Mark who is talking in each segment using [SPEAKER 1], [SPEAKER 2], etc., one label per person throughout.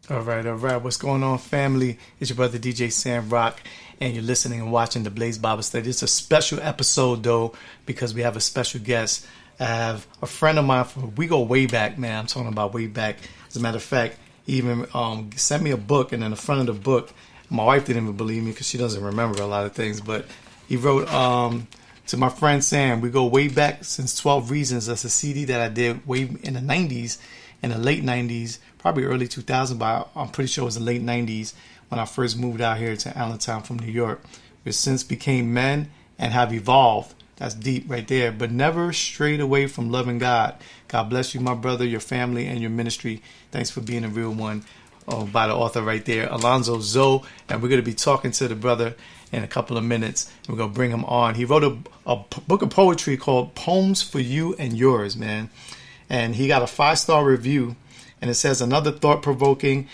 [SPEAKER 1] All right, all right. What's going on, family? It's your brother DJ SAMROCK, and you're listening and watching the Blaze Bible Study. It's a special episode, though, because we have a special guest. I have a friend of mine. We go way back, man. I'm talking about way back. As a matter of fact, he even sent me a book, and in the front of the book, my wife didn't even believe me because she doesn't remember a lot of things. But he wrote to my friend Sam. We go way back since 12 Reasons. That's a CD that I did way in the 90s, in the late 90s, probably early 2000, but I'm pretty sure it was the late 90s when I first moved out here to Allentown from New York. We've since became men and have evolved. That's deep right there, but never strayed away from loving God. God bless you, my brother, your family, and your ministry. Thanks for being a real one. By the author right there, Alonzo ZO, and we're going to be talking to the brother in a couple of minutes. We're going to bring him on. He wrote a book of poetry called Poems for You and Yours, man. And he got a 5-star review, and it says another thought-provoking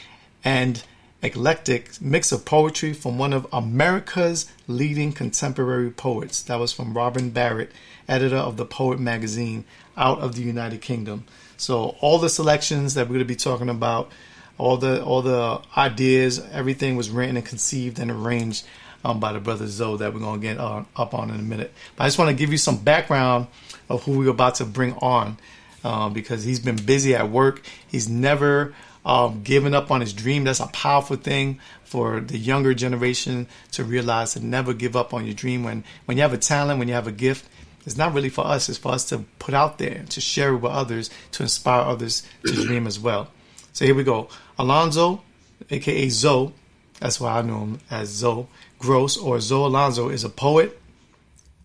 [SPEAKER 1] and eclectic mix of poetry from one of America's leading contemporary poets. That was from Robin Barrett, editor of the Poet magazine out of the United Kingdom. So all the selections that we're going to be talking about, all the ideas, everything was written and conceived and arranged by the brother ZO that we're going to get up on in a minute. But I just want to give you some background of who we're about to bring on. Because he's been busy at work. He's never given up on his dream. That's a powerful thing for the younger generation to realize, to never give up on your dream. When you have a talent, when you have a gift, it's not really for us. It's for us to put out there, to share it with others, to inspire others to dream as well. So here we go. Alonzo, a.k.a. ZO, that's why I know him as ZO, Gross, or zO-AlonzO, is a poet,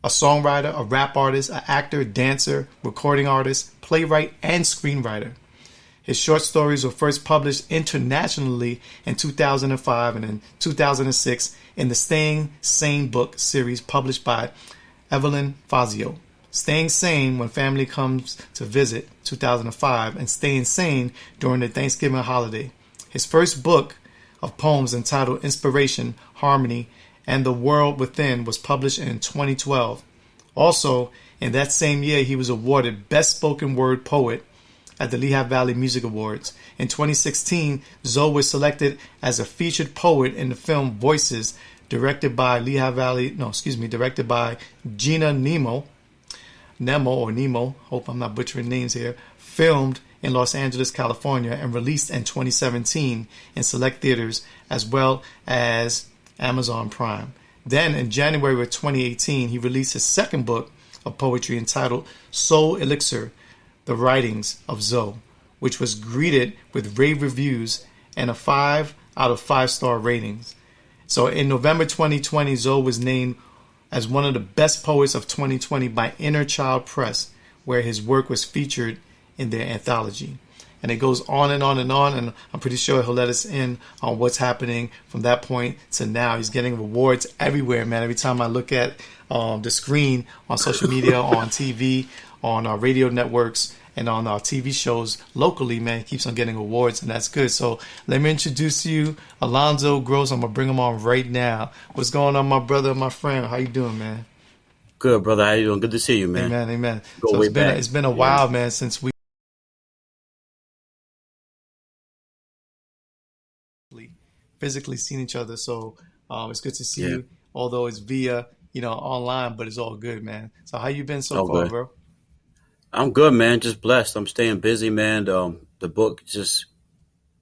[SPEAKER 1] a songwriter, a rap artist, an actor, dancer, recording artist, playwright, and screenwriter. His short stories were first published internationally in 2005 and in 2006 in the Staying Sane book series published by Evelyn Fazio. Staying Sane When Family Comes to Visit, 2005, and Staying Sane During the Thanksgiving Holiday. His first book of poems entitled Inspiration, Harmony, and The World Within was published in 2012. Also, in that same year, he was awarded Best Spoken Word Poet at the Lehigh Valley Music Awards. In 2016, ZO was selected as a featured poet in the film Voices, directed by Gina Nemo, hope I'm not butchering names here, filmed in Los Angeles, California, and released in 2017 in select theaters as well as Amazon Prime. Then in January of 2018, he released his second book of poetry entitled Soul Elixir, The Writings of ZO, which was greeted with rave reviews and a 5 out of 5-star ratings. So in November 2020, ZO was named as one of the best poets of 2020 by Inner Child Press, where his work was featured in their anthology. And it goes on and on and on, and I'm pretty sure he'll let us in on what's happening from that point to now. He's getting awards everywhere, man. Every time I look at the screen on social media, on TV, on our radio networks, and on our TV shows locally, man, he keeps on getting awards, and that's good. So let me introduce you, Alonzo Gross. I'm going to bring him on right now. What's going on, my brother, my friend? How you doing, man?
[SPEAKER 2] Good, brother. How you doing? Good to see you, man.
[SPEAKER 1] Amen, amen.
[SPEAKER 2] Go
[SPEAKER 1] So
[SPEAKER 2] way back.
[SPEAKER 1] It's been a while, man, since we physically seen each other. So it's good to see you, although it's via, online, but it's all good, man. So how you been so far,
[SPEAKER 2] good.
[SPEAKER 1] bro?
[SPEAKER 2] I'm good, man. Just blessed. I'm staying busy, man. The book just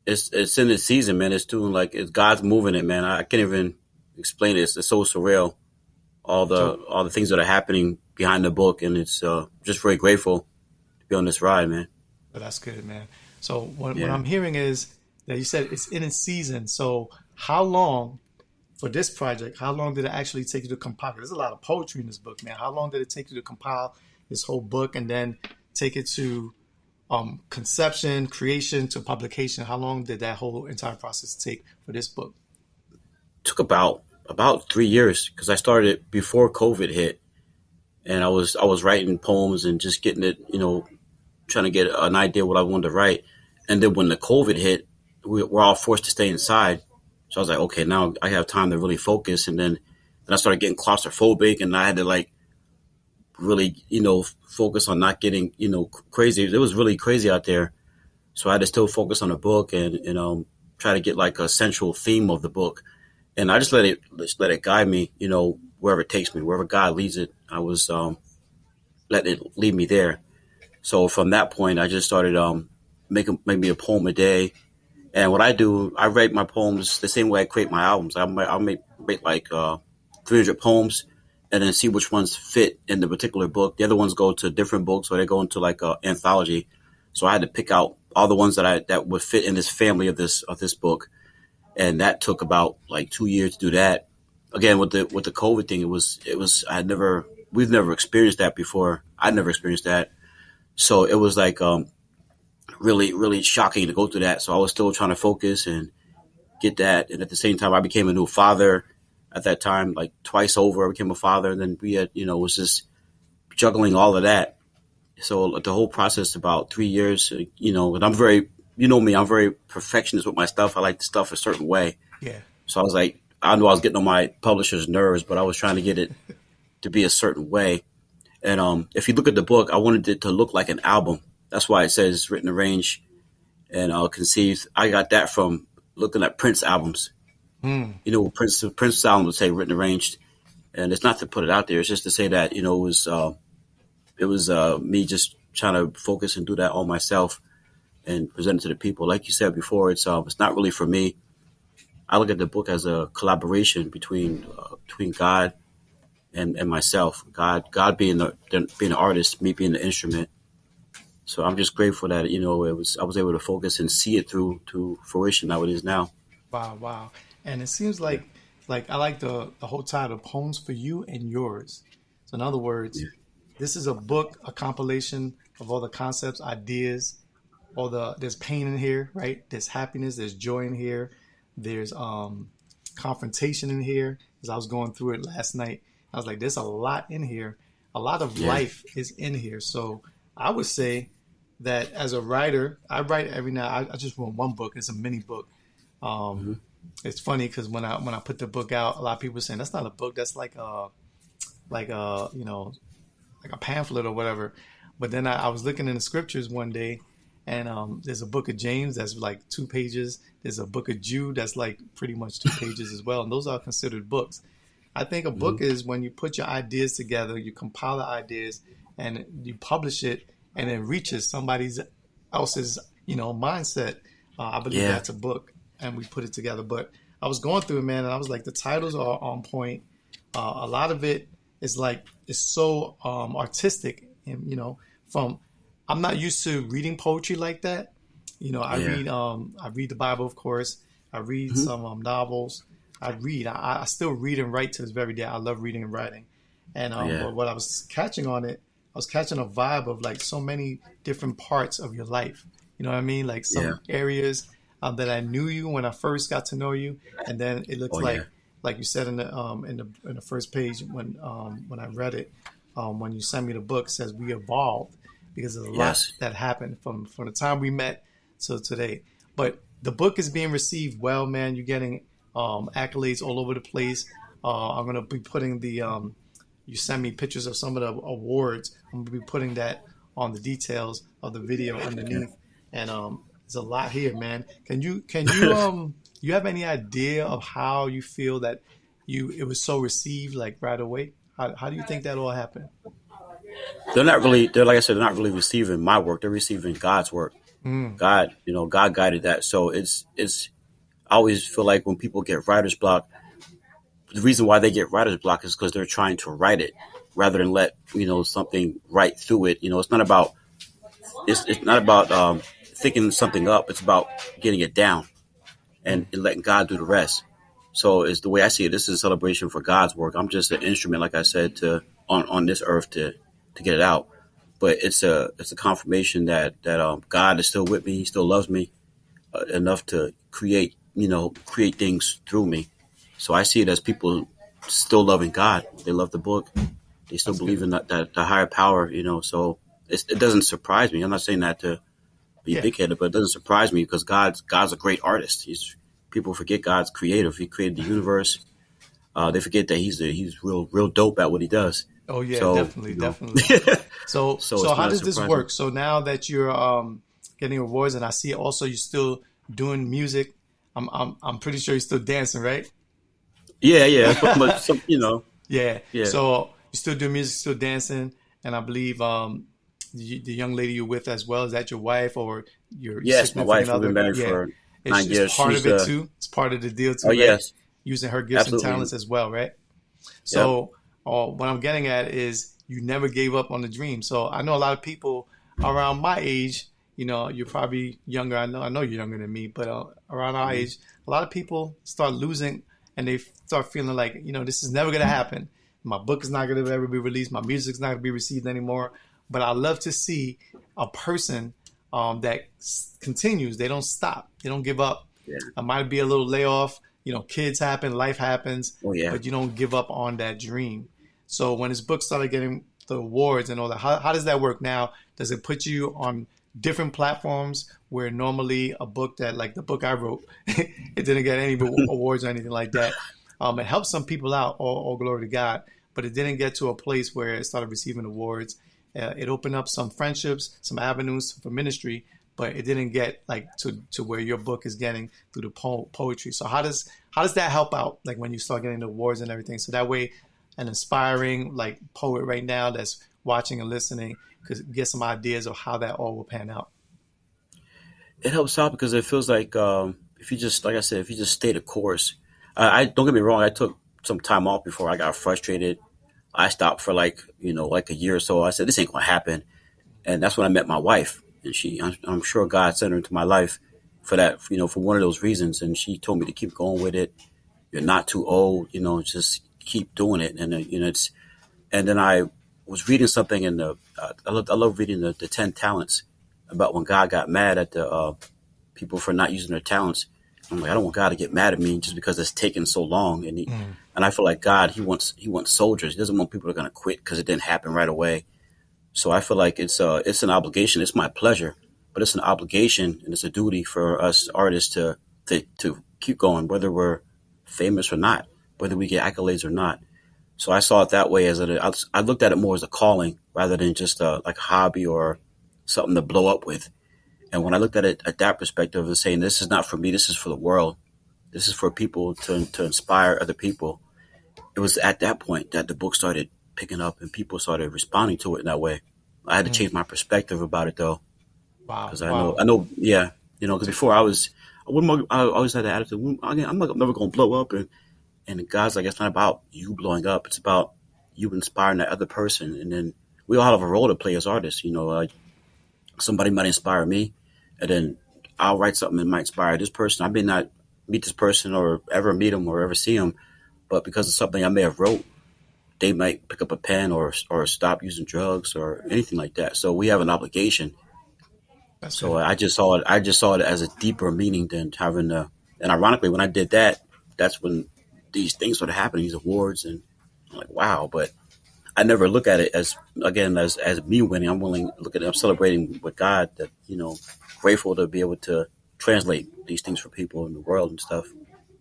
[SPEAKER 2] it's in its season, man. It's doing it's God's moving it, man. I can't even explain it. It's so surreal. All the things that are happening behind the book, and it's just very grateful to be on this ride, man.
[SPEAKER 1] But that's good, man. So what I'm hearing is that you said it's in its season. So how long for this project? How long did it actually take you to compile? There's a lot of poetry in this book, man. How long did it take you to compile this whole book and then take it to conception, creation, to publication? How long did that whole entire process take for this book?
[SPEAKER 2] Took about 3 years because I started before COVID hit, and I was writing poems and just getting it, trying to get an idea what I wanted to write. And then when the COVID hit, we're all forced to stay inside. So I was like, okay, now I have time to really focus. And then I started getting claustrophobic, and I had to really, focus on not getting, crazy. It was really crazy out there. So I had to still focus on the book, and try to get like a central theme of the book, and I just let it guide me, wherever it takes me, wherever God leads it. I was letting it lead me there. So from that point, I just started making maybe a poem a day. And what I do, I write my poems the same way I create my albums. I'll make like 300 poems, and then see which ones fit in the particular book. The other ones go to different books, or they go into like an anthology. So I had to pick out all the ones that would fit in this family of this book, and that took about like 2 years to do that. Again, with the COVID thing, we've never experienced that before. I'd never experienced that, so it was like really, really shocking to go through that. So I was still trying to focus and get that. And at the same time, I became a new father at that time, like twice over. I became a father. And then we had, was just juggling all of that. So the whole process, about 3 years, and I'm very, me, I'm very perfectionist with my stuff. I like the stuff a certain way.
[SPEAKER 1] Yeah.
[SPEAKER 2] So I was like, I knew I was getting on my publisher's nerves, but I was trying to get it to be a certain way. And if you look at the book, I wanted it to look like an album. That's why it says written, arranged, and conceived. I got that from looking at Prince albums. Prince album would say written, arranged, and it's not to put it out there. It's just to say that it was me just trying to focus and do that all myself and present it to the people. Like you said before, it's not really for me. I look at the book as a collaboration between God and myself. God being the artist, me being the instrument. So I'm just grateful that I was able to focus and see it through to fruition how it is now.
[SPEAKER 1] Wow. And it seems like I like the whole title, Poems for You and Yours. So in other words, This is a book, a compilation of all the concepts, ideas, there's pain in here, right? There's happiness, there's joy in here. There's confrontation in here. As I was going through it last night, I was like, there's a lot in here. A lot of life is in here. So I would say that as a writer, I write every night. I just wrote one book. It's a mini book. It's funny because when I put the book out, a lot of people were saying that's not a book. That's like a pamphlet or whatever. But then I was looking in the scriptures one day, and there's a book of James that's like 2 pages. There's a book of Jude that's like pretty much 2 pages as well. And those are considered books. I think a book is when you put your ideas together, you compile the ideas, and you publish it, and it reaches somebody else's, mindset. I believe that's a book, and we put it together. But I was going through it, man, and I was like, the titles are on point. A lot of it is like, it's so artistic, and I'm not used to reading poetry like that. I read the Bible, of course. I read some novels. I still read and write to this very day. I love reading and writing. And but what I was catching on it, I was catching a vibe of like so many different parts of your life. You know what I mean? Like some areas that I knew you when I first got to know you, and then it looks like you said in the first page when I read it, when you sent me the book, it says we evolved because there's a lot that happened from the time we met to today. But the book is being received well, man. You're getting accolades all over the place. I'm gonna be putting you send me pictures of some of the awards. I'm gonna be putting that on the details of the video underneath. And there's a lot here, man. Can you you have any idea of how you feel that it was so received like right away? How do you think that all happened?
[SPEAKER 2] Like I said, they're not really receiving my work. They're receiving God's work. God guided that. So it's I always feel like when people get writer's block, the reason why they get writer's block is because they're trying to write it rather than let something write through it. It's not about thinking something up. It's about getting it down and letting God do the rest. So it's the way I see it. This is a celebration for God's work. I'm just an instrument, like I said, on this earth to get it out. But it's a confirmation that God is still with me. He still loves me enough to create things through me. So I see it as people still loving God. They love the book. They still believe in the higher power, so it doesn't surprise me. I'm not saying that to be big-headed, but it doesn't surprise me because God's a great artist. People forget God's creative. He created the universe. They forget that he's real dope at what he does.
[SPEAKER 1] Oh yeah, so, definitely. So how does this work? So now that you're getting awards, and I see also you're still doing music. I'm pretty sure you're still dancing, right?
[SPEAKER 2] Yeah, yeah. But some,
[SPEAKER 1] Yeah.
[SPEAKER 2] yeah.
[SPEAKER 1] So you still do music, still dancing, and I believe the young lady you're with as well, is that your wife or your
[SPEAKER 2] Yes, my
[SPEAKER 1] significant
[SPEAKER 2] wife. We've been
[SPEAKER 1] other?
[SPEAKER 2] married
[SPEAKER 1] Yeah.
[SPEAKER 2] for 9 years.
[SPEAKER 1] It's part of
[SPEAKER 2] She's
[SPEAKER 1] it too. It's part of the deal
[SPEAKER 2] oh
[SPEAKER 1] too, right?
[SPEAKER 2] yes,
[SPEAKER 1] Using her gifts and
[SPEAKER 2] absolutely.
[SPEAKER 1] talents as well, right?
[SPEAKER 2] Yep.
[SPEAKER 1] So what I'm getting at is you never gave up on the dream. So I know a lot of people around my age, you're probably younger. I know you're younger than me, but around our
[SPEAKER 2] Mhm.
[SPEAKER 1] age, a lot of people start losing and they start feeling like, this is never going to happen. My book is not going to ever be released. My music's not going to be received anymore. But I love to see a person that continues. They don't stop. They don't give up.
[SPEAKER 2] Yeah.
[SPEAKER 1] It might be a little layoff. Kids happen, life happens,
[SPEAKER 2] Oh yeah.
[SPEAKER 1] but you don't give up on that dream. So when his book started getting the awards and all that, how does that work now? Does it put you on different platforms where normally a book that, like the book I wrote, it didn't get any awards or anything like that? It helped some people out, all glory to God, but it didn't get to a place where it started receiving awards. It opened up some friendships, some avenues for ministry, but it didn't get like to where your book is getting through the poetry. So how does that help out, like when you start getting the awards and everything? So that way, an inspiring like poet right now that's watching and listening could get some ideas of how that all will pan out.
[SPEAKER 2] It helps out because it feels like if you just, like I said, if you just stay the course. I don't get me wrong. I took some time off before I got frustrated. I stopped for like a year or so. I said this ain't gonna happen, and that's when I met my wife. And I'm sure God sent her into my life for that, for one of those reasons. And she told me to keep going with it. You're not too old, just keep doing it. And it's. And then I was reading something in the. I love reading the 10 talents about when God got mad at the people for not using their talents. I'm like, I don't want God to get mad at me just because it's taken so long. And I feel like God, he wants soldiers. He doesn't want people that are going to quit because it didn't happen right away. So I feel like it's an obligation. It's my pleasure, but it's an obligation and it's a duty for us artists to keep going, whether we're famous or not, whether we get accolades or not. So I saw it that way I looked at it more as a calling rather than just like a hobby or something to blow up with. And when I looked at it at that perspective of saying, this is not for me, this is for the world. This is for people to inspire other people. It was at that point that the book started picking up and people started responding to it in that way. I had to change my perspective about it though,
[SPEAKER 1] Wow,
[SPEAKER 2] because
[SPEAKER 1] wow.
[SPEAKER 2] yeah, because before I always had the attitude, I'm never going to blow up. And God's like, it's not about you blowing up. It's about you inspiring that other person. And then we all have a role to play as artists. Like somebody might inspire me, and then I'll write something that might inspire this person. I may not meet this person or ever meet them or ever see them, but because of something I may have wrote, they might pick up a pen or stop using drugs or anything like that. So we have an obligation.
[SPEAKER 1] That's
[SPEAKER 2] So
[SPEAKER 1] good.
[SPEAKER 2] I just saw it as a deeper meaning than having the. And ironically, when I did that, that's when these things started happening, these awards, and I'm like, wow. But I never look at it as again as me winning. I'm willing to look at it. I'm celebrating with God that grateful to be able to translate these things for people in the world and stuff.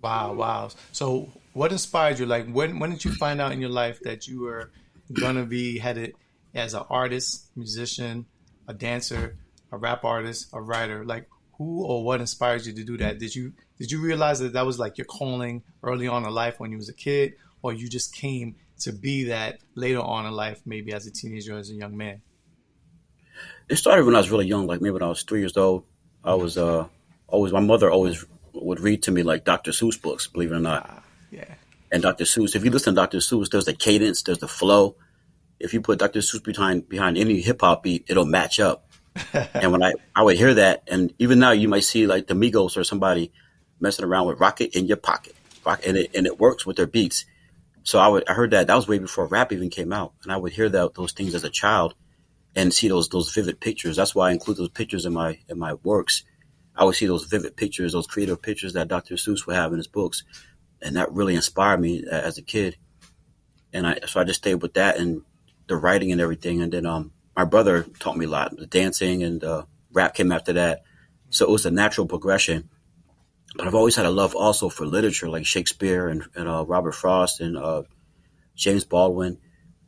[SPEAKER 1] Wow, wow. So what inspired you? Like when did you find out in your life that you were gonna be headed as an artist, musician, a dancer, a rap artist, a writer? Like who or what inspired you to do that? Did you realize that that was like your calling early on in life when you was a kid, or you just came to be that later on in life, maybe as a teenager or as a young man?
[SPEAKER 2] It started when I was really young, like maybe when I was 3 years old. I was always my mother always would read to me like Dr. Seuss books, believe it or not.
[SPEAKER 1] Ah, yeah.
[SPEAKER 2] And Dr. Seuss, if you listen to Dr. Seuss, there's the cadence, there's the flow. If you put Dr. Seuss behind any hip hop beat, it'll match up. And when I would hear that, and even now you might see like the Migos or somebody messing around with "Rocket in Your Pocket," and it works with their beats. So I heard that was way before rap even came out, and I would hear those things as a child and see those vivid pictures. That's why I include those pictures in my works. I would see those vivid pictures, those creative pictures that Dr. Seuss would have in his books, and that really inspired me as a kid. And I just stayed with that and the writing and everything. And then my brother taught me a lot. The dancing and rap came after that, so it was a natural progression. But I've always had a love also for literature, like Shakespeare and Robert Frost and James Baldwin.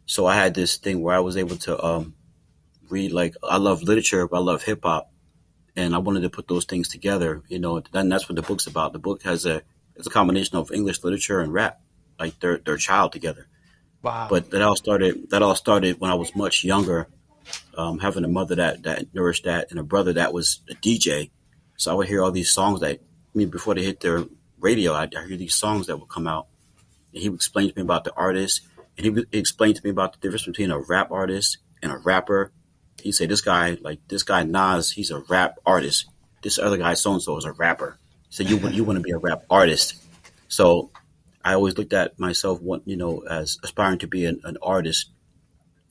[SPEAKER 2] So I had this thing where I was able to read, like I love literature, but I love hip hop, and I wanted to put those things together. And that's what the book's about. The book it's a combination of English literature and rap, like their child together.
[SPEAKER 1] Wow.
[SPEAKER 2] But that all started when I was much younger, having a mother that nourished that, and a brother that was a DJ. So I would hear all these songs before they hit their radio, I hear these songs that would come out, and he would explain to me about the artist, and he explained to me about the difference between a rap artist and a rapper. He'd say, this guy Nas, he's a rap artist. This other guy so and so is a rapper. So you want to be a rap artist. So I always looked at myself, as aspiring to be an artist,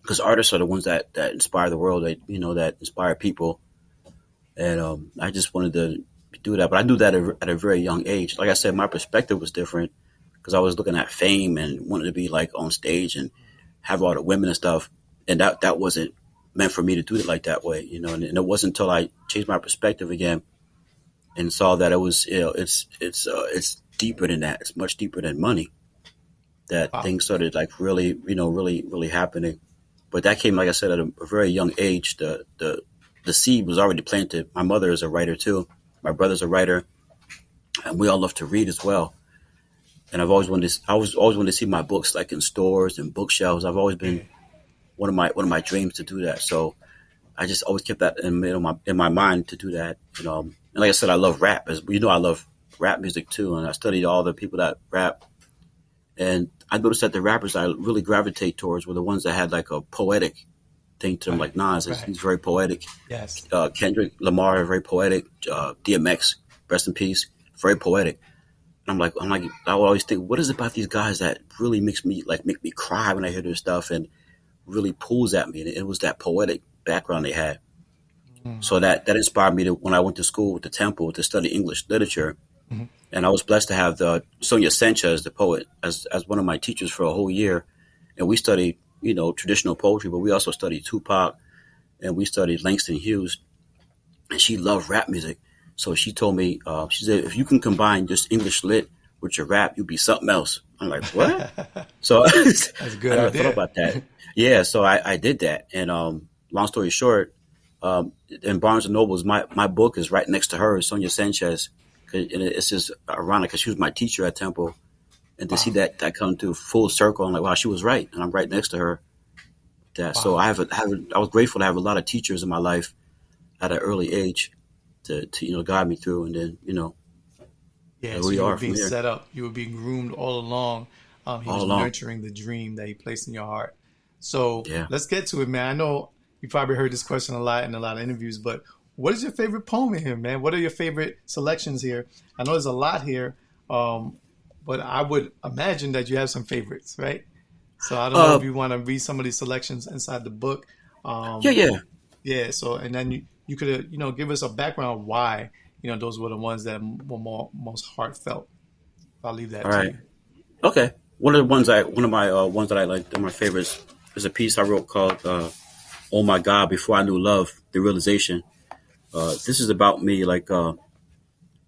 [SPEAKER 2] because artists are the ones that inspire the world, that inspire people. And I just wanted to do that. But I do that at a very young age. Like I said, my perspective was different because I was looking at fame and wanted to be like on stage and have all the women and stuff. And that wasn't meant for me to do it like that way, And it wasn't until I changed my perspective again and saw that it was, it's deeper than that. It's much deeper than money, that
[SPEAKER 1] Wow.
[SPEAKER 2] things started like really, really happening. But that came, like I said, at a very young age. The seed was already planted. My mother is a writer too. My brother's a writer, and we all love to read as well. And I was always wanted to see my books like in stores and bookshelves. I've always been one of my dreams to do that. So I just always kept that in my mind to do that. And like I said, I love rap. As you know, I love rap music too, and I studied all the people that rap. And I noticed that the rappers I really gravitate towards were the ones that had like a poetic thing to them, like Nas.
[SPEAKER 1] Right.
[SPEAKER 2] He's very poetic.
[SPEAKER 1] Yes.
[SPEAKER 2] Kendrick Lamar, very poetic. DMX, rest in peace, very poetic. And I always think, what is it about these guys that really make me cry when I hear their stuff and really pulls at me? And it was that poetic background they had.
[SPEAKER 1] Mm.
[SPEAKER 2] So that inspired me to, when I went to school at the Temple to study English literature.
[SPEAKER 1] Mhm.
[SPEAKER 2] And I was blessed to have the Sonia Sanchez, the poet, as one of my teachers for a whole year. And we studied, traditional poetry, but we also studied Tupac and we studied Langston Hughes. And she loved rap music. So she told me, she said, if you can combine just English lit with your rap, you'll be something else. I'm like, what? So
[SPEAKER 1] That's a good
[SPEAKER 2] I never
[SPEAKER 1] idea.
[SPEAKER 2] thought about that. Yeah, so I did that. And long story short, in Barnes and Nobles, my book is right next to hers, Sonia Sanchez. And it's just ironic because she was my teacher at Temple. And to
[SPEAKER 1] Wow.
[SPEAKER 2] see that come to full circle, I'm like, wow, she was right. And I'm right next to her. So
[SPEAKER 1] Wow.
[SPEAKER 2] I was grateful to have a lot of teachers in my life at an early age to guide me through. And then,
[SPEAKER 1] Yeah,
[SPEAKER 2] here
[SPEAKER 1] so
[SPEAKER 2] we
[SPEAKER 1] you were
[SPEAKER 2] are from
[SPEAKER 1] being
[SPEAKER 2] there,
[SPEAKER 1] set up. You were being groomed all along. He
[SPEAKER 2] all
[SPEAKER 1] was
[SPEAKER 2] along.
[SPEAKER 1] nurturing the dream that he placed in your heart. So
[SPEAKER 2] Yeah.
[SPEAKER 1] let's get to it, man. I know you probably heard this question a lot in a lot of interviews, but what is your favorite poem in here, man? What are your favorite selections here? I know there's a lot here, but I would imagine that you have some favorites, right? So I don't know
[SPEAKER 2] Uh,
[SPEAKER 1] if you want to read some of these selections inside the book.
[SPEAKER 2] yeah,
[SPEAKER 1] Um,
[SPEAKER 2] yeah.
[SPEAKER 1] yeah, so and then you could give us a background why those were the ones that were most heartfelt. I'll leave
[SPEAKER 2] All
[SPEAKER 1] that to
[SPEAKER 2] right.
[SPEAKER 1] you.
[SPEAKER 2] Okay. One of my ones that I like, they're my favorites, is a piece I wrote called "Oh My God." Before I knew love, the realization. This is about me, like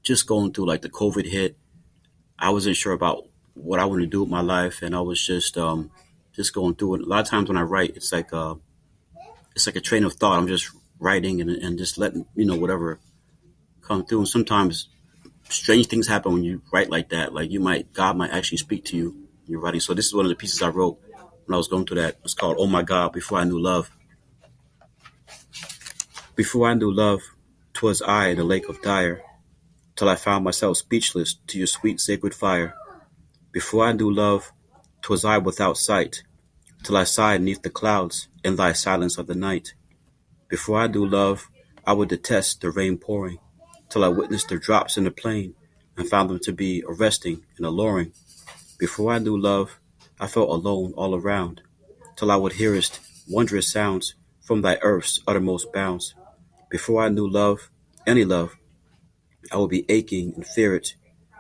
[SPEAKER 2] just going through like the COVID hit. I wasn't sure about what I wanted to do with my life, and I was just going through it. A lot of times when I write, it's like a train of thought. I'm just writing and just letting whatever come through. And sometimes strange things happen when you write like that. Like God might actually speak to you when you're writing. So this is one of the pieces I wrote when I was going through that. It's called "Oh My God." Before I knew love. Before I knew love, 'twas I in the lake of dire, till I found myself speechless to your sweet sacred fire. Before I knew love, 'twas I without sight, till I sighed neath the clouds in thy silence of the night. Before I knew love, I would detest the rain pouring, till I witnessed the drops in the plain, and found them to be arresting and alluring. Before I knew love, I felt alone all around, till I would hearest wondrous sounds from thy earth's uttermost bounds. Before I knew love, any love, I would be aching and fear it,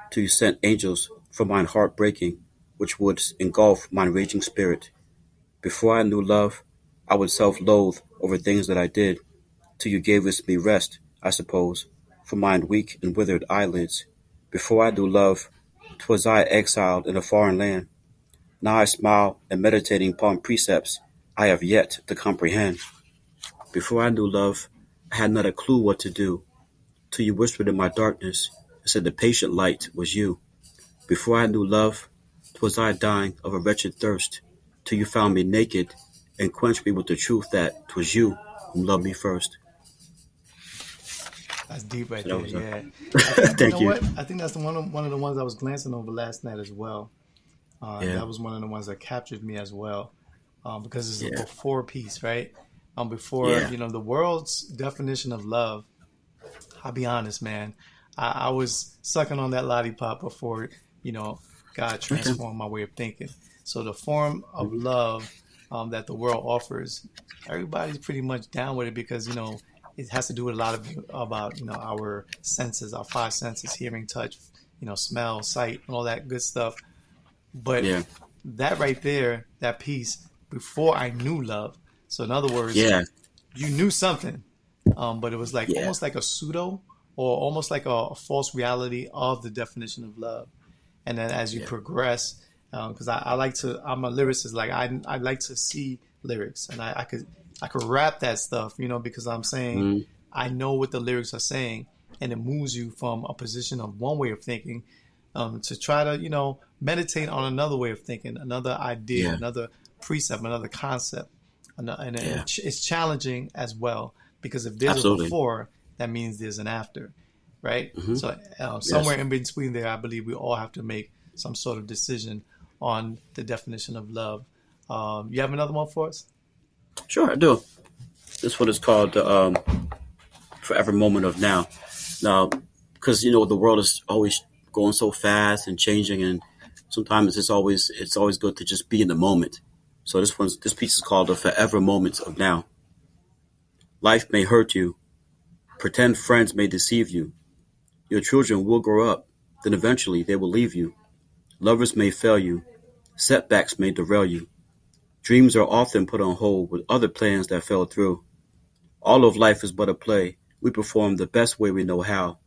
[SPEAKER 2] till you sent angels for mine heart breaking, which would engulf mine raging spirit. Before I knew love, I would self-loathe over things that I did, till you gavest me rest, I suppose, for mine weak and withered eyelids. Before I knew love, 'twas I exiled in a foreign land. Now I smile and meditating upon precepts I have yet to comprehend. Before I knew love, I had not a clue what to do. till you whispered in my darkness and said the patient light was you. Before I knew love, 'twas I dying of a wretched thirst, till you found me naked and quenched me with the truth that 'twas you whom loved me first.
[SPEAKER 1] That's deep right
[SPEAKER 2] So that
[SPEAKER 1] there.
[SPEAKER 2] was
[SPEAKER 1] Yeah, I think you know
[SPEAKER 2] thank you.
[SPEAKER 1] what? I think that's one of the ones I was glancing over last night as well.
[SPEAKER 2] Yeah,
[SPEAKER 1] That was one of the ones that captured me as well, because it's a
[SPEAKER 2] yeah,
[SPEAKER 1] before piece, right? Before
[SPEAKER 2] yeah.
[SPEAKER 1] the world's definition of love. I'll be honest, man. I was sucking on that lollipop before you know God
[SPEAKER 2] Okay.
[SPEAKER 1] transformed my way of thinking. So the form of love that the world offers, everybody's pretty much down with it because it has to do with a lot of about our senses, our five senses: hearing, touch, smell, sight, and all that good stuff. But
[SPEAKER 2] Yeah,
[SPEAKER 1] that right there, that piece, before I knew love. So in other words,
[SPEAKER 2] yeah,
[SPEAKER 1] you knew something, but it was like
[SPEAKER 2] yeah.
[SPEAKER 1] almost like a pseudo or almost like a false reality of the definition of love. And then as you
[SPEAKER 2] Yeah.
[SPEAKER 1] progress, because I like to, I'm a lyricist. Like I like to see lyrics, and I could rap that stuff, because I'm saying
[SPEAKER 2] Mm,
[SPEAKER 1] I know what the lyrics are saying, and it moves you from a position of one way of thinking to try to meditate on another way of thinking, another idea,
[SPEAKER 2] yeah,
[SPEAKER 1] another precept, another concept, and
[SPEAKER 2] yeah.
[SPEAKER 1] it's challenging as well because if there's a
[SPEAKER 2] Absolutely.
[SPEAKER 1] before, that means there's an after, right?
[SPEAKER 2] Hmm.
[SPEAKER 1] So
[SPEAKER 2] Yes.
[SPEAKER 1] somewhere in between there, I believe we all have to make some sort of decision on the definition of love. You have another one for us?
[SPEAKER 2] Sure, I do. This one is called the Forever Moment of Now. Now, because the world is always going so fast and changing, and sometimes it's always good to just be in the moment. So this piece is called the Forever Moment of Now. Life may hurt you. Pretend friends may deceive you. Your children will grow up. Then eventually they will leave you. Lovers may fail you. Setbacks may derail you. Dreams are often put on hold with other plans that fell through. All of life is but a play. We perform the best way we know how.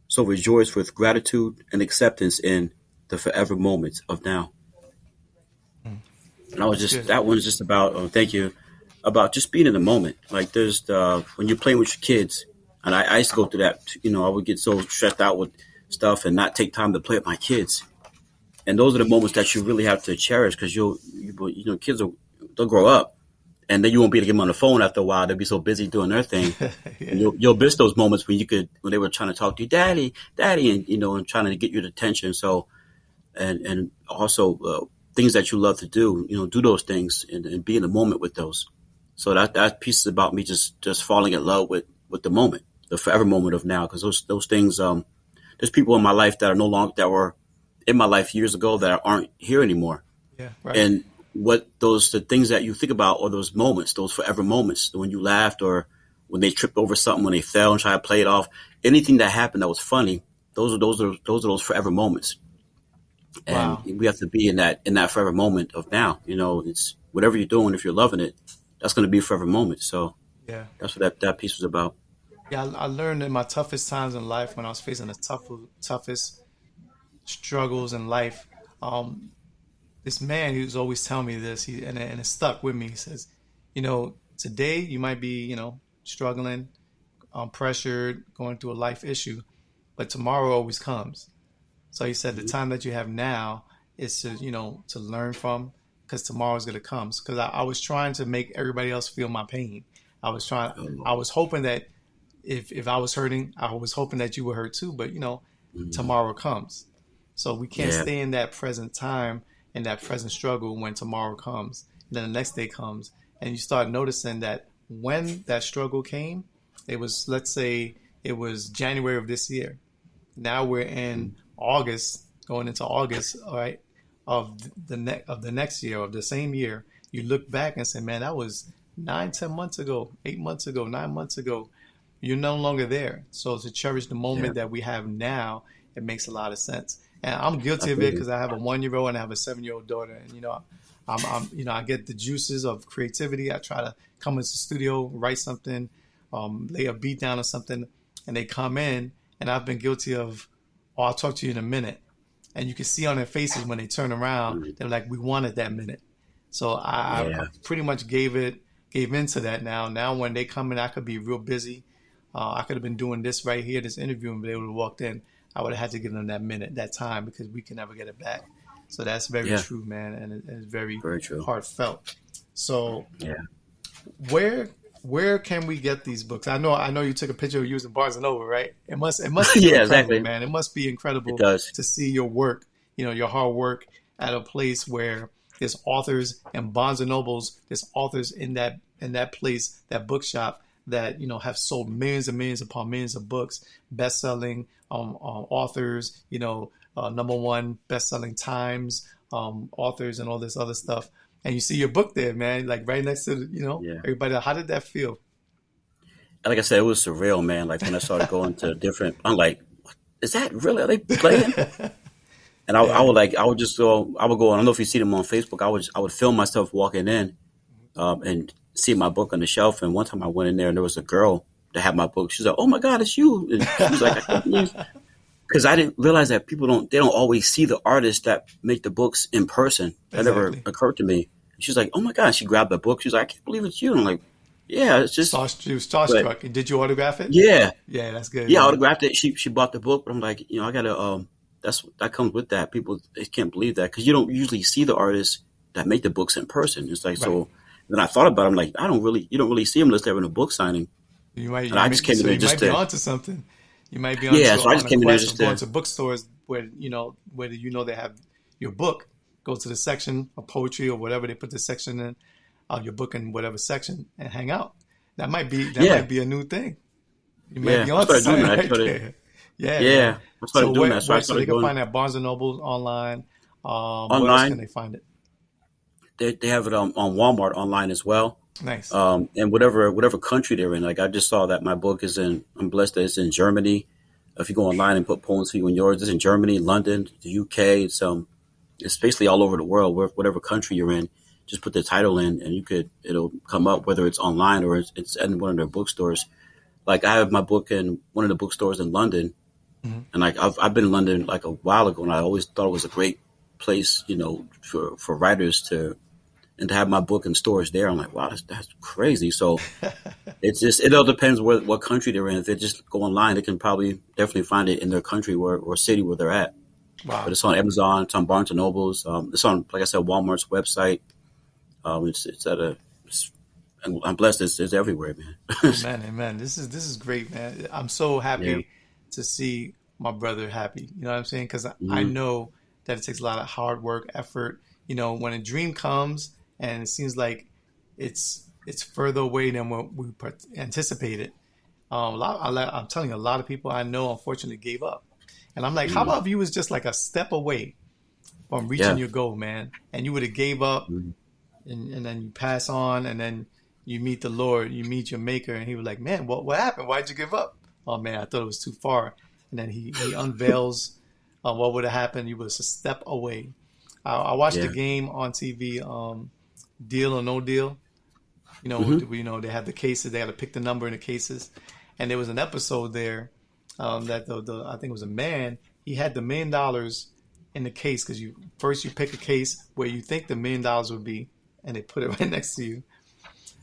[SPEAKER 2] So rejoice with gratitude and acceptance in the forever moments of now.
[SPEAKER 1] Mm,
[SPEAKER 2] And I was
[SPEAKER 1] that's
[SPEAKER 2] just
[SPEAKER 1] good.
[SPEAKER 2] that one's just about thank you about just being in the moment. Like there's the when you're playing with your kids, and I used to go through that. I would get so stressed out with stuff and not take time to play with my kids. And those are the moments that you really have to cherish because kids they'll grow up and then you won't be able to get them on the phone after a while. They'll be so busy doing their thing. And
[SPEAKER 1] Yeah.
[SPEAKER 2] you'll miss those moments when they were trying to talk to you, daddy, daddy, and and trying to get your attention. So and also things that you love to do, do those things and be in the moment with those. So that piece is about me just falling in love with the moment, the forever moment of now, because those things. There's people in my life that are no longer that were in my life years ago that aren't here anymore.
[SPEAKER 1] Yeah. Right.
[SPEAKER 2] And the things that you think about are those moments, those forever moments when you laughed or when they tripped over something, when they fell and tried to play it off, anything that happened that was funny. Those are those forever moments. And
[SPEAKER 1] Wow.
[SPEAKER 2] we have to be in that forever moment of now. It's whatever you're doing. If you're loving it, that's going to be a forever moment. So
[SPEAKER 1] Yeah.
[SPEAKER 2] that's what that piece was about.
[SPEAKER 1] Yeah. I learned in my toughest times in life when I was facing the toughest struggles in life. Um, this man, he was always telling me this, and it stuck with me. He says, today you might be, struggling, pressured, going through a life issue, but tomorrow always comes. So he said the
[SPEAKER 2] Mm-hmm.
[SPEAKER 1] time that you have now is to learn from, because tomorrow is going to come. Because I was trying to make everybody else feel my pain. I was hoping that if I was hurting, I was hoping that you were hurt too. But
[SPEAKER 2] Mm-hmm.
[SPEAKER 1] tomorrow comes. So we can't
[SPEAKER 2] Yeah,
[SPEAKER 1] stay in that present time and that present struggle when tomorrow comes. And then the next day comes. And you start noticing that when that struggle came, it was, let's say, it was January of this year. Now we're in August, going into August, all right, of the next year, of the same year. You look back and say, man, that was 9, 10 months ago, 8 months ago, 9 months ago. You're no longer there. So to cherish the
[SPEAKER 2] yeah,
[SPEAKER 1] moment that we have now, it makes a lot of sense. And I'm guilty of it
[SPEAKER 2] absolutely.
[SPEAKER 1] because I have a 1 year old and I have a 7 year old daughter. And I get the juices of creativity. I try to come into the studio, write something, lay a beat down or something, and they come in, and I've been guilty of, oh, I'll talk to you in a minute. And you can see on their faces when they turn around,
[SPEAKER 2] Mhm.
[SPEAKER 1] they're like, we wanted that minute. So I
[SPEAKER 2] Yeah,
[SPEAKER 1] pretty much gave into that now. Now when they come in, I could be real busy. I could have been doing this right here, this interview, and they would have walked in. I would have had to give them that minute, that time, because we can never get it back. So that's very
[SPEAKER 2] Yeah.
[SPEAKER 1] true, man, and it's very,
[SPEAKER 2] Very true.
[SPEAKER 1] heartfelt. So
[SPEAKER 2] Yeah.
[SPEAKER 1] where can we get these books? I know you took a picture of you in Barnes and Noble, right? It must be
[SPEAKER 2] Yeah,
[SPEAKER 1] incredible,
[SPEAKER 2] exactly.
[SPEAKER 1] man. It must be incredible
[SPEAKER 2] It does.
[SPEAKER 1] to see your work, your hard work at a place where there's authors and Barnes and Nobles, there's authors in that place, that bookshop that have sold millions and millions upon millions of books, best-selling authors, number one best-selling Times authors and all this other stuff. And you see your book there, man, like right next to
[SPEAKER 2] Yeah.
[SPEAKER 1] everybody. How did that feel?
[SPEAKER 2] Like I said, it was surreal, man. Like when I started going to different, I'm like, is that really, are they playing? And I would just go, I don't know if you see them on Facebook. I would film myself walking in, and see my book on the shelf. And one time I went in there and there was a girl that had my book. She's like, "Oh my God, it's you!" And she was like, "I can't believe," because I didn't realize that people don't always see the artists that make the books in person. That never occurred to me. She's like, "Oh my God!" She grabbed the book. She's like, "I can't believe it's you." And I'm like, "Yeah, it's just."
[SPEAKER 1] She was starstruck. But, did you autograph it?
[SPEAKER 2] Yeah,
[SPEAKER 1] yeah, that's good.
[SPEAKER 2] Yeah, I autographed it. She bought the book, but I'm like, I gotta. That comes with that. People, they can't believe that because you don't usually see the artists that make the books in person. It's like so. Then I thought about it. I'm like, you don't really see them unless they're in a book signing.
[SPEAKER 1] I just came in there just to. You might be onto something. You might be onto.
[SPEAKER 2] Yeah, so I just came in there just to.
[SPEAKER 1] Going to bookstores where they have your book. Go to the section of poetry or whatever they put the section in, your book in whatever section, and hang out. That might be a new thing. You might be onto something right there. Yeah.
[SPEAKER 2] I started doing that.
[SPEAKER 1] So they can find that Barnes and Noble online.
[SPEAKER 2] Online.
[SPEAKER 1] Where else can they find it?
[SPEAKER 2] They have it on Walmart online as well.
[SPEAKER 1] Nice.
[SPEAKER 2] And whatever country they're in. Like I just saw that my book is I'm blessed that it's in Germany. If you go online and put Poems for You and Yours, it's in Germany, London, the UK. It's basically all over the world. Whatever country you're in, just put the title in, and it'll come up whether it's online or it's in one of their bookstores. Like I have my book in one of the bookstores in London, and like I've been in London like a while ago, and I always thought it was a great place, for writers to have my book in stores there. I'm like, wow, that's crazy. So it all depends what country they're in. If they just go online, they can probably definitely find it in their country or city where they're at.
[SPEAKER 1] Wow.
[SPEAKER 2] But it's on Amazon, it's on Barnes and Noble's, it's on, like I said, Walmart's website. I'm blessed. It's everywhere, man.
[SPEAKER 1] Amen. This is great, man. I'm so happy to see my brother happy. You know what I'm saying? Because I know that it takes a lot of hard work, effort. When a dream comes and it seems like it's further away than what we anticipated. I'm telling you, a lot of people I know unfortunately gave up. And I'm like, how about if you was just like a step away from reaching your goal, man? And you would have gave up, and then you pass on, and then you meet the Lord, you meet your Maker, and he was like, man, what happened? Why'd you give up? Oh man, I thought it was too far. And then he unveils what would have happened. You was a step away. I watched the game on TV, Deal or No Deal. They have the cases. They had to pick the number in the cases, and there was an episode there that I think it was a man. He had the $1 million in the case because you pick a case where you think the $1 million would be, and they put it right next to you.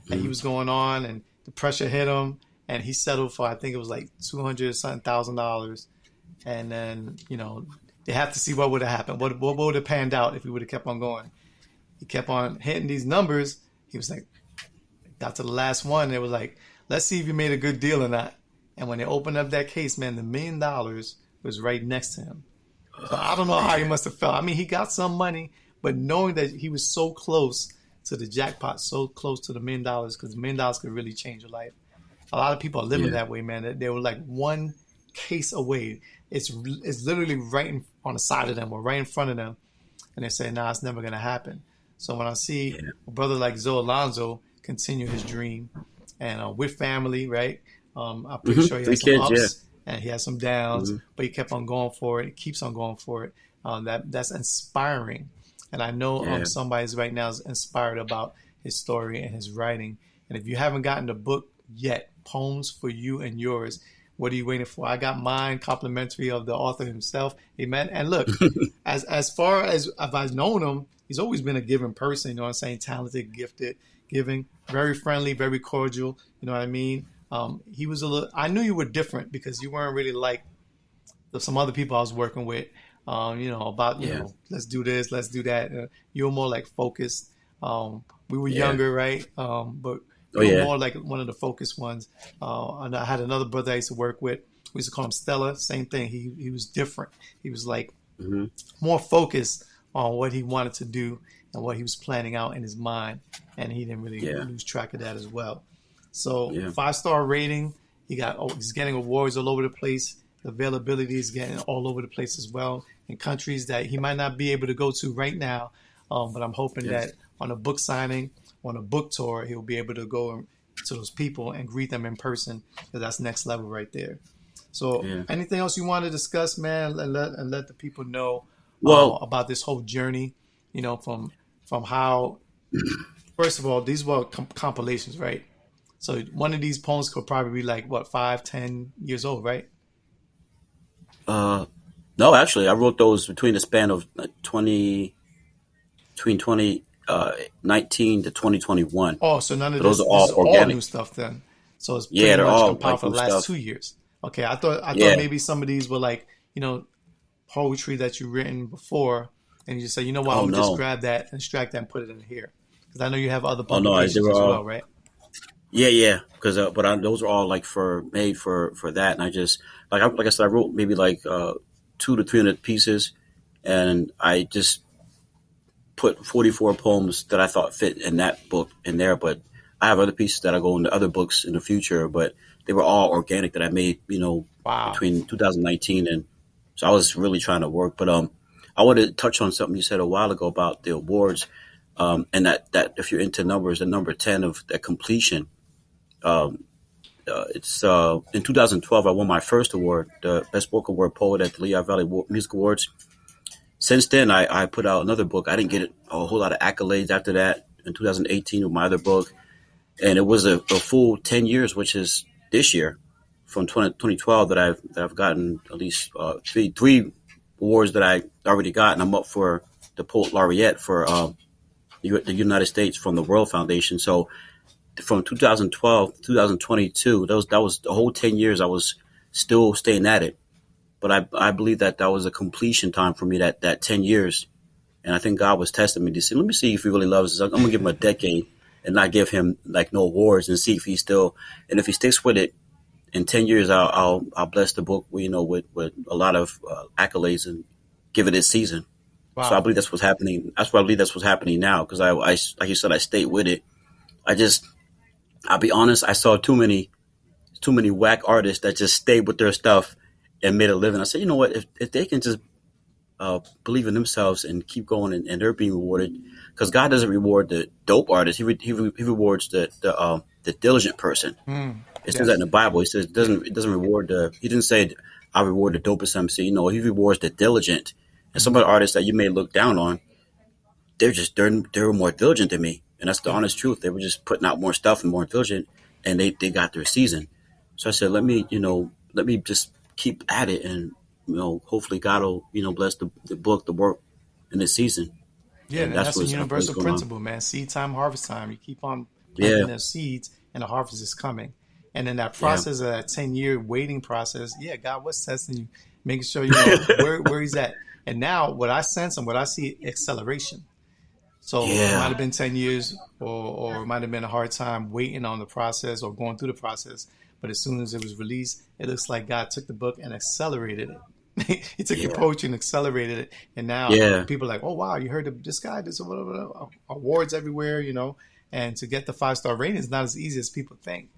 [SPEAKER 1] And he was going on, and the pressure hit him, and he settled for, I think it was like $200,000. And then they have to see what would have happened. What would have panned out if he would have kept on going? He kept on hitting these numbers. He was like, got to the last one. It was like, let's see if you made a good deal or not. And when they opened up that case, man, the $1 million was right next to him. So I don't know how he must have felt. I mean, he got some money, but knowing that he was so close to the jackpot, so close to the $1 million, because $1 million could really change your life. A lot of people are living that way, man. They were like one case away. It's literally right on the side of them or right in front of them. And they say, nah, it's never going to happen. So when I see a brother like zO-AlonzO continue his dream, and with family, right? I'm pretty sure he has some ups and he has some downs, but he kept on going for it. He keeps on going for it. That's inspiring. And I know somebody's right now is inspired about his story and his writing. And if you haven't gotten the book yet, Poems for You and Yours, what are you waiting for? I got mine complimentary of the author himself. Amen. And look, as far as I've known him, he's always been a giving person, you know what I'm saying? Talented, gifted, giving, very friendly, very cordial, you know what I mean? He was a little. I knew you were different because you weren't really like some other people I was working with. About
[SPEAKER 2] Yeah.
[SPEAKER 1] let's do this, let's do that. You were more like focused. We were
[SPEAKER 2] Yeah.
[SPEAKER 1] younger, right? But
[SPEAKER 2] Oh
[SPEAKER 1] you were
[SPEAKER 2] yeah.
[SPEAKER 1] more like one of the focused ones. And I had another brother I used to work with. We used to call him Stella. Same thing. He was different. He was like
[SPEAKER 2] Hmm.
[SPEAKER 1] more focused on what he wanted to do and what he was planning out in his mind, and he didn't really
[SPEAKER 2] Yeah.
[SPEAKER 1] lose track of that as well. So
[SPEAKER 2] Yeah.
[SPEAKER 1] 5-star rating. He's getting awards all over the place. The availability is getting all over the place as well in countries that he might not be able to go to right now. But I'm hoping
[SPEAKER 2] Yeah.
[SPEAKER 1] that on a book signing, on a book tour, he'll be able to go to those people and greet them in person, because that's next level right there. So,
[SPEAKER 2] Yeah.
[SPEAKER 1] anything else you want to discuss, man, and let the people know
[SPEAKER 2] Well,
[SPEAKER 1] about this whole journey? From how, first of all, these were compilations, right? So one of these poems could probably be like what, 5, 10 years old, right?
[SPEAKER 2] uh, no, actually, I wrote those between the span of 2019 to 2021.
[SPEAKER 1] Oh, so none of
[SPEAKER 2] So those
[SPEAKER 1] this.
[SPEAKER 2] are
[SPEAKER 1] This
[SPEAKER 2] all
[SPEAKER 1] is all new
[SPEAKER 2] organic.
[SPEAKER 1] stuff then. So it's pretty
[SPEAKER 2] Yeah, they're
[SPEAKER 1] much
[SPEAKER 2] all
[SPEAKER 1] compiled
[SPEAKER 2] like
[SPEAKER 1] for
[SPEAKER 2] new
[SPEAKER 1] the last
[SPEAKER 2] stuff.
[SPEAKER 1] 2 years. Okay, I thought
[SPEAKER 2] Yeah.
[SPEAKER 1] maybe some of these were like poetry that you've written before, and you just say, you know what, I'm
[SPEAKER 2] Oh
[SPEAKER 1] gonna just
[SPEAKER 2] no.
[SPEAKER 1] grab that, extract that, and put it in here, because I know you have other
[SPEAKER 2] Oh no. They
[SPEAKER 1] publications
[SPEAKER 2] were
[SPEAKER 1] as
[SPEAKER 2] all.
[SPEAKER 1] well, right?
[SPEAKER 2] Yeah, yeah. Because those are all like made for that, and I just like I said, I wrote maybe like 200 to 300 pieces, and I just put 44 poems that I thought fit in that book in there. But I have other pieces that I go into other books in the future, but they were all organic that I made,
[SPEAKER 1] Wow.
[SPEAKER 2] between 2019 and so I was really trying to work. But I wanted to touch on something you said a while ago about the awards, and that if you're into numbers, the number 10 of that completion. Um, it's in 2012 I won my first award, the Best Spoken Word Poet at the Lehigh Valley Music Awards. Since then, I put out another book. I didn't get a whole lot of accolades after that in 2018 with my other book. And it was a full 10 years, which is this year from 2012 that I've gotten at least three awards that I already got. And I'm up for the Poet Laureate for the United States from the World Foundation. So from 2012 to 2022, that was the whole 10 years I was still staying at it. But I believe that was a completion time for me, that 10 years. And I think God was testing me to see, let me see if he really loves us. I'm going to give him a decade and not give him like no awards and see if he still, and if he sticks with it in 10 years, I'll bless the book, with a lot of accolades and give it its season. So I
[SPEAKER 1] Wow.
[SPEAKER 2] believe that's what's happening. That's why I believe that's what's happening now. Cause I, like you said, I stayed with it. I'll be honest. I saw too many whack artists that just stayed with their stuff and made a living. I said, you know what? If they can just believe in themselves and keep going, and they're being rewarded, because God doesn't reward the dope artist. He rewards the diligent person. It says that in
[SPEAKER 1] Yes.
[SPEAKER 2] the Bible. He says it doesn't reward the. He didn't say I reward the dopest MC. No, he rewards the diligent. And some of the artists that you may look down on, they're more diligent than me, and that's the
[SPEAKER 1] Yeah.
[SPEAKER 2] honest truth. They were just putting out more stuff and more diligent, and they got their season. So I said, let me just keep at it, and hopefully God will bless the book, the work, in this season,
[SPEAKER 1] Yeah,
[SPEAKER 2] and
[SPEAKER 1] and that's a
[SPEAKER 2] what's
[SPEAKER 1] universal
[SPEAKER 2] going on.
[SPEAKER 1] principle, man. Seed time, harvest time. You keep on planting
[SPEAKER 2] Yeah,
[SPEAKER 1] those seeds, and the harvest is coming. And in that
[SPEAKER 2] yeah,
[SPEAKER 1] process of that 10-year waiting process, yeah, God was testing you, making sure where He's at. And now, what I sense and what I see, acceleration. So it might
[SPEAKER 2] yeah,
[SPEAKER 1] have been 10 years, or it might have been a hard time waiting on the process or going through the process. But as soon as it was released, it looks like God took the book and accelerated it. He took your
[SPEAKER 2] yeah,
[SPEAKER 1] poetry and accelerated it. And now
[SPEAKER 2] yeah,
[SPEAKER 1] people are like, oh, wow, you heard of this guy, this whatever, awards everywhere. And to get the 5-star rating is not as easy as people think.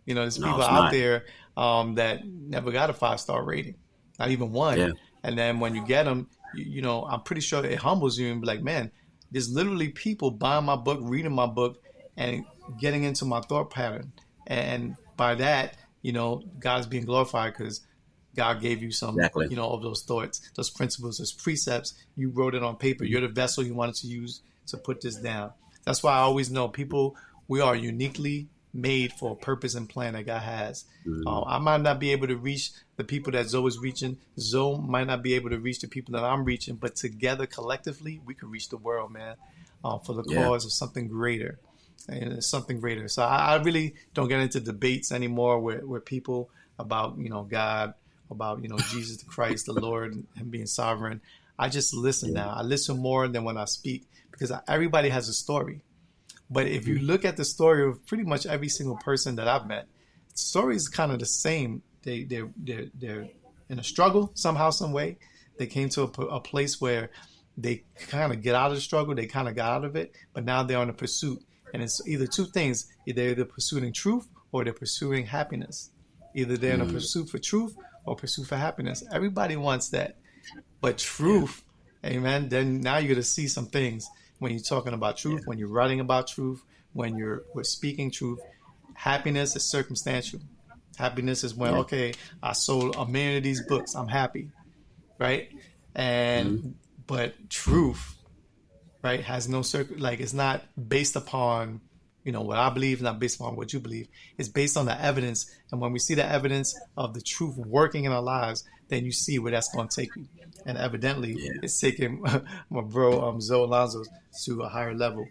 [SPEAKER 1] There's
[SPEAKER 2] no,
[SPEAKER 1] people
[SPEAKER 2] it's
[SPEAKER 1] out
[SPEAKER 2] not.
[SPEAKER 1] there that never got a 5-star rating, not even one.
[SPEAKER 2] Yeah,
[SPEAKER 1] And then when you get them, I'm pretty sure it humbles you and be like, man, there's literally people buying my book, reading my book, and getting into my thought pattern. And by that, God's being glorified because God gave you some,
[SPEAKER 2] exactly.
[SPEAKER 1] of those thoughts, those principles, those precepts. You wrote it on paper. You're the vessel you wanted to use to put this down. That's why I always know people, we are uniquely made for a purpose and plan that God has.
[SPEAKER 2] Mm,
[SPEAKER 1] I might not be able to reach the people that Zoe is reaching. Zoe might not be able to reach the people that I'm reaching, but together, collectively, we can reach the world, man, for the
[SPEAKER 2] yeah,
[SPEAKER 1] cause of something greater. and it's something greater. So I really don't get into debates anymore with people about, God, about, Jesus Christ, the Lord, and him being sovereign. I just listen
[SPEAKER 2] Yeah.
[SPEAKER 1] now. I listen more than when I speak because everybody has a story. But if you look at the story of pretty much every single person that I've met, the story is kind of the same. They're in a struggle somehow, some way. They came to a place where they kind of get out of the struggle. They kind of got out of it, but now they're on a pursuit. And it's either two things. They're either pursuing truth or they're pursuing happiness. Either they're in a pursuit for truth or pursuit for happiness. Everybody wants that. But truth, amen, then now you're going to see some things when you're talking about truth, when you're writing about truth, when we're speaking truth. Happiness is circumstantial. Happiness is when, okay, I sold 1,000,000 of these books. I'm happy, right? But truth, right, has no like it's not based upon what I believe, not based upon what you believe. It's based on the evidence, and when we see the evidence of the truth working in our lives, then you see where that's going to take you. And evidently, it's taking my bro zO-AlonzO to a higher level.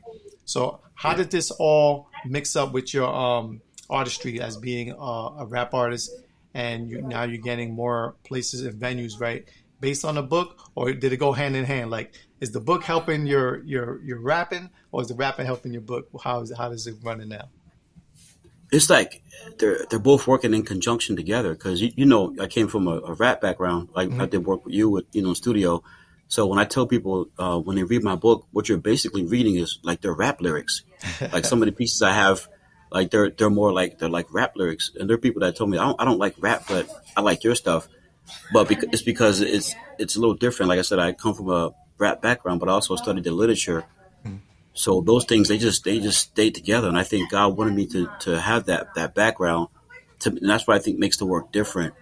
[SPEAKER 1] So, how did this all mix up with your artistry as being a rap artist, and now you're getting more places and venues, right? Based on the book, or did it go hand in hand? Like, is the book helping your rapping, or is the rapping helping your book? How does it run now?
[SPEAKER 2] It's like they're both working in conjunction together because I came from a rap background. Like I did work with you with studio. So when I tell people when they read my book, what you're basically reading is like their rap lyrics. Like some of the pieces I have, like they're more like they're like rap lyrics. And there are people that told me I don't like rap, but I like your stuff. But it's because it's a little different. Like I said, I come from a rap background, but I also studied the literature. So those things they just stay together, and I think God wanted me to have that background, and that's what I think makes the work different,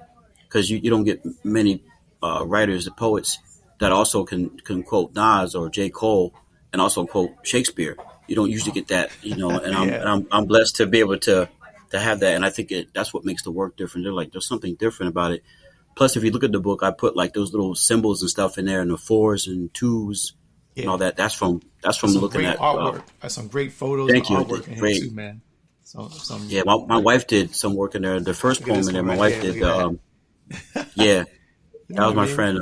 [SPEAKER 2] because you don't get many writers and poets that also can quote Nas or J. Cole and also quote Shakespeare. You don't usually get that, and I'm blessed to be able to have that, and I think that's what makes the work different. There's something different about it. Plus, if you look at the book, I put like those little symbols and stuff in there, and the 4s and 2s. And all that. That's from looking at
[SPEAKER 1] artwork. Some great photos and artwork in here too, man.
[SPEAKER 2] My wife did some work in there. The first poem in there, my wife did. That was my friend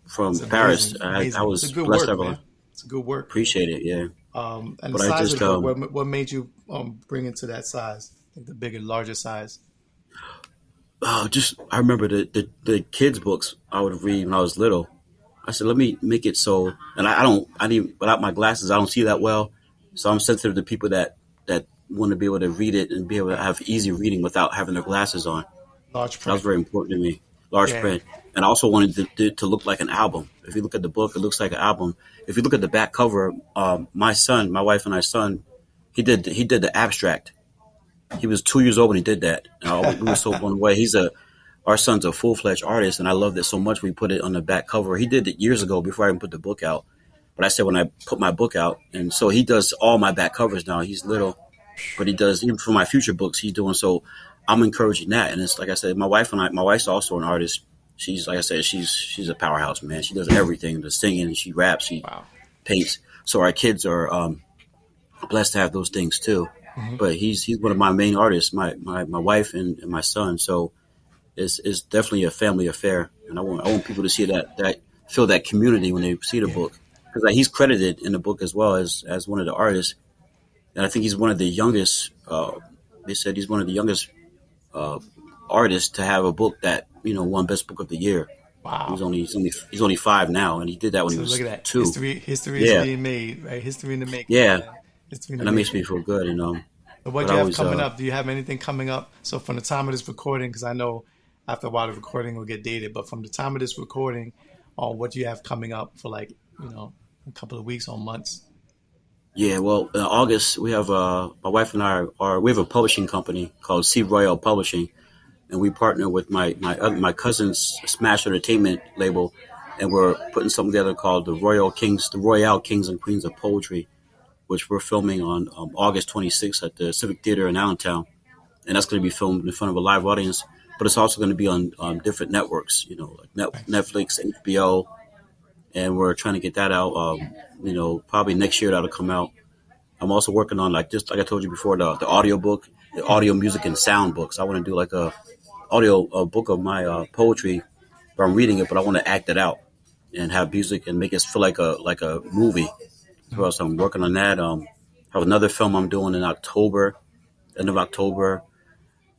[SPEAKER 2] from Paris. I was blessed to have her.
[SPEAKER 1] It's a good work.
[SPEAKER 2] Appreciate it. Yeah.
[SPEAKER 1] And the size of the book, what made you bring it to that size? Like the bigger, larger size?
[SPEAKER 2] I remember the kids' books I would read when I was little. I said, let me make it so, and without my glasses, I don't see that well. So I'm sensitive to people that want to be able to read it and be able to have easy reading without having their glasses on.
[SPEAKER 1] Large print.
[SPEAKER 2] That was very important to me. Large print. And I also wanted to look like an album. If you look at the book, it looks like an album. If you look at the back cover, my wife and my son, he did the abstract. He was 2 years old when he did that. We were so blown away. Our son's a full-fledged artist, and I loved it so much we put it on the back cover. He did it years ago before I even put the book out. But I said when I put my book out, and so he does all my back covers now. He's little, but he does, even for my future books, he's doing so. I'm encouraging that. And it's like I said, my wife's also an artist. She's, like I said, she's a powerhouse, man. She does everything, the singing, she raps, she paints. So our kids are blessed to have those things too. Mm-hmm. But he's one of my main artists, my wife and my son. So it's definitely a family affair, and I want people to see that feel that community when they see the book, because he's credited in the book as well as one of the artists, and I think he's one of the youngest. They said he's one of the youngest artists to have a book that won Best Book of the Year.
[SPEAKER 1] Wow,
[SPEAKER 2] he's only 5 now, and he did that when he was 2.
[SPEAKER 1] History is being made, right? History in the making.
[SPEAKER 2] Yeah, and that makes me feel good. And
[SPEAKER 1] what do you have coming up? Do you have anything coming up? So from the time of this recording, because I know after a while the recording will get dated, but from the time of this recording, what do you have coming up for a couple of weeks or months?
[SPEAKER 2] Yeah, well, in August we have my wife and I we have a publishing company called C Royal Publishing, and we partner with my cousin's Smash Entertainment label, and we're putting something together called the Royale Kings and Queens of Poetry, which we're filming on August 26th at the Civic Theater in Allentown, and that's going to be filmed in front of a live audience. But it's also going to be on different networks, like Netflix, HBO, and we're trying to get that out. Probably next year that'll come out. I'm also working on just like I told you before, the audio book, the audio music and sound books. I want to do like a book of my poetry, but I'm reading it, but I want to act it out and have music and make it feel like a movie as well. So I'm working on that. Have another film I'm doing in October, end of October,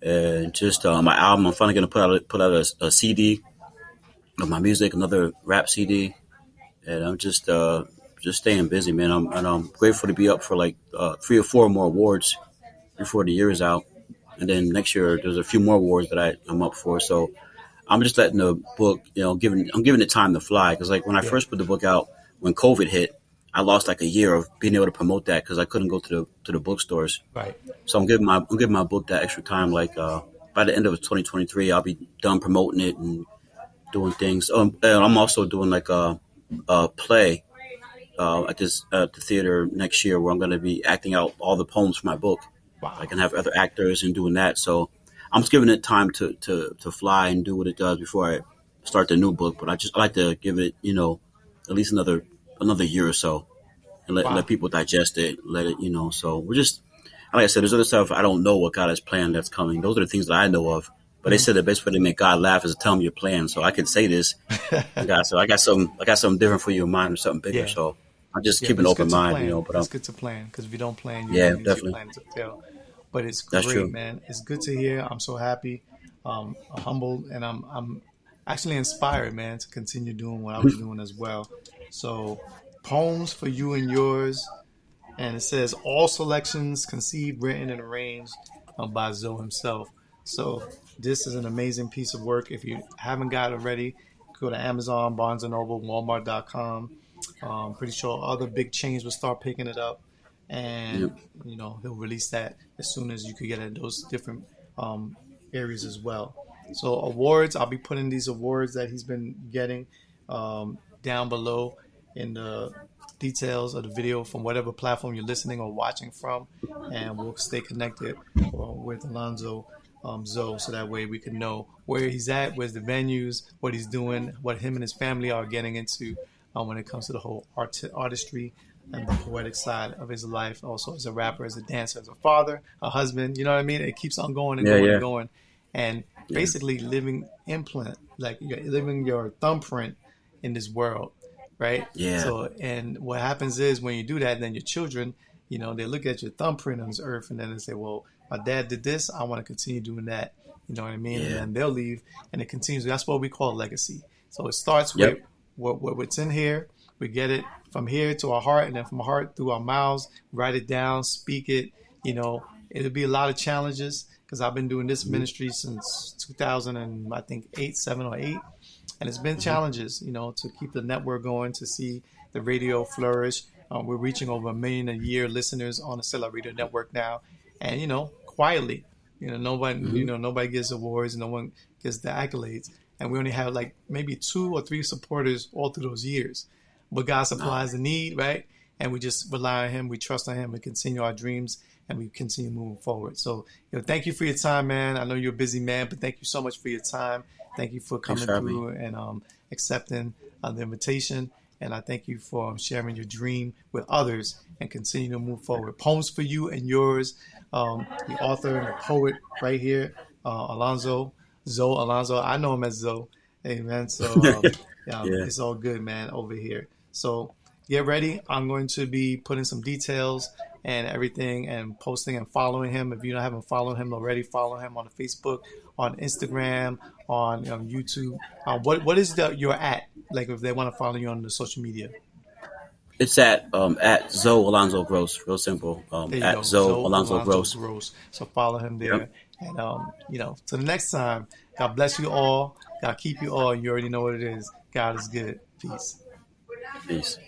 [SPEAKER 2] and just my album. I'm finally gonna put out a CD of my music, another rap CD, and I'm just staying busy, man. I'm grateful to be up for like 3 or 4 more awards before the year is out, and then next year there's a few more awards that I'm up for. So I'm just letting the book, I'm giving it time to fly. Because like when I
[SPEAKER 1] Yeah.
[SPEAKER 2] first put the book out, when COVID hit, I lost like a year of being able to promote that because I couldn't go to the bookstores.
[SPEAKER 1] Right.
[SPEAKER 2] So I'm giving my book that extra time. Like by the end of 2023, I'll be done promoting it and doing things. And I'm also doing like a play at the theater next year where I'm going to be acting out all the poems from my book. I
[SPEAKER 1] Wow.
[SPEAKER 2] can have other actors and doing that. So I'm just giving it time to fly and do what it does before I start the new book. But I like to give it, at least another year or so and let
[SPEAKER 1] Wow.
[SPEAKER 2] people digest it, let it, so we're just, like I said, there's other stuff I don't know what God has planned that's coming. Those are the things that I know of. But they said the best way to make God laugh is to tell him your plan. So I can say this, God, so I got something different for you in mind or something bigger.
[SPEAKER 1] Yeah.
[SPEAKER 2] So I'm just
[SPEAKER 1] Yeah, but
[SPEAKER 2] keeping an
[SPEAKER 1] it's
[SPEAKER 2] open
[SPEAKER 1] good to
[SPEAKER 2] mind,
[SPEAKER 1] plan.
[SPEAKER 2] but
[SPEAKER 1] It's good to plan because if you don't plan,
[SPEAKER 2] yeah,
[SPEAKER 1] you your
[SPEAKER 2] definitely.
[SPEAKER 1] plan to fail. But it's
[SPEAKER 2] That's
[SPEAKER 1] great,
[SPEAKER 2] true.
[SPEAKER 1] man. It's good to hear. I'm so happy, humbled, and I'm actually inspired, man, to continue doing what I was doing as well. So, poems for you and yours, and it says all selections conceived, written, and arranged by Zoe himself. So this is an amazing piece of work. If you haven't got it already, go to Amazon, Barnes and Noble, Walmart.com. Pretty sure other big chains will start picking it up,
[SPEAKER 2] Yep.
[SPEAKER 1] and he'll release that as soon as you could get at those different um, areas as well. So awards, I'll be putting these awards that he's been getting down below in the details of the video from whatever platform you're listening or watching from, and we'll stay connected with Alonzo Zoe, so that way we can know where he's at, where's the venues, what he's doing, what him and his family are getting into when it comes to the whole artistry and the poetic side of his life, also as a rapper, as a dancer, as a father, a husband. You know what I mean? It keeps on going and
[SPEAKER 2] Yeah,
[SPEAKER 1] going and
[SPEAKER 2] yeah,
[SPEAKER 1] going, and
[SPEAKER 2] yeah,
[SPEAKER 1] basically living implant, like you're living your thumbprint in this world, right?
[SPEAKER 2] yeah,
[SPEAKER 1] So, and what happens is when you do that, then your children, they look at your thumbprint on this earth and then they say, well, my dad did this, I want to continue doing that. You know what I mean? And
[SPEAKER 2] yeah.
[SPEAKER 1] then they'll leave and it continues. That's what we call legacy. So it starts with
[SPEAKER 2] Yep.
[SPEAKER 1] what's in here. We get it from here to our heart, and then from our heart through our mouths, write it down, speak it. It'll be a lot of challenges because I've been doing this
[SPEAKER 2] Hmm.
[SPEAKER 1] ministry since 2000 and I think 7 or 8, and it's been
[SPEAKER 2] Hmm.
[SPEAKER 1] challenges, to keep the network going, to see the radio flourish. We're reaching over 1 million a year listeners on the Stellar Radio Network now, and quietly,
[SPEAKER 2] Hmm.
[SPEAKER 1] nobody gets awards, no one gets the accolades, and we only have like maybe 2 or 3 supporters all through those years. But God
[SPEAKER 2] Wow.
[SPEAKER 1] supplies the need, right? And we just rely on Him, we trust on Him, we continue our dreams, and we continue moving forward. So, thank you for your time, man. I know you're a busy man, but thank you so much for your time. Thank you for
[SPEAKER 2] Thanks
[SPEAKER 1] coming
[SPEAKER 2] for having me.
[SPEAKER 1] through and accepting the invitation. And I thank you for sharing your dream with others and continue to move forward. Poems for you and yours. The author and the poet right here, Alonzo, zO-AlonzO. I know him as Zoe. Amen. So
[SPEAKER 2] Yeah.
[SPEAKER 1] it's all good, man, over here. So get ready. I'm going to be putting some details and everything and posting and following him. If you haven't followed him already, follow him on Facebook, on Instagram, on YouTube. What is your at? Like if they want to follow you on the social media.
[SPEAKER 2] It's at Zoe Alonzo Gross, real simple.
[SPEAKER 1] There you
[SPEAKER 2] At
[SPEAKER 1] go.
[SPEAKER 2] Zoe Alonzo
[SPEAKER 1] zO-AlonzO
[SPEAKER 2] Gross.
[SPEAKER 1] Gross. So follow him
[SPEAKER 2] Yep.
[SPEAKER 1] there. And till the next time, God bless you all. God keep you all. You already know what it is. God is good. Peace.
[SPEAKER 2] Peace.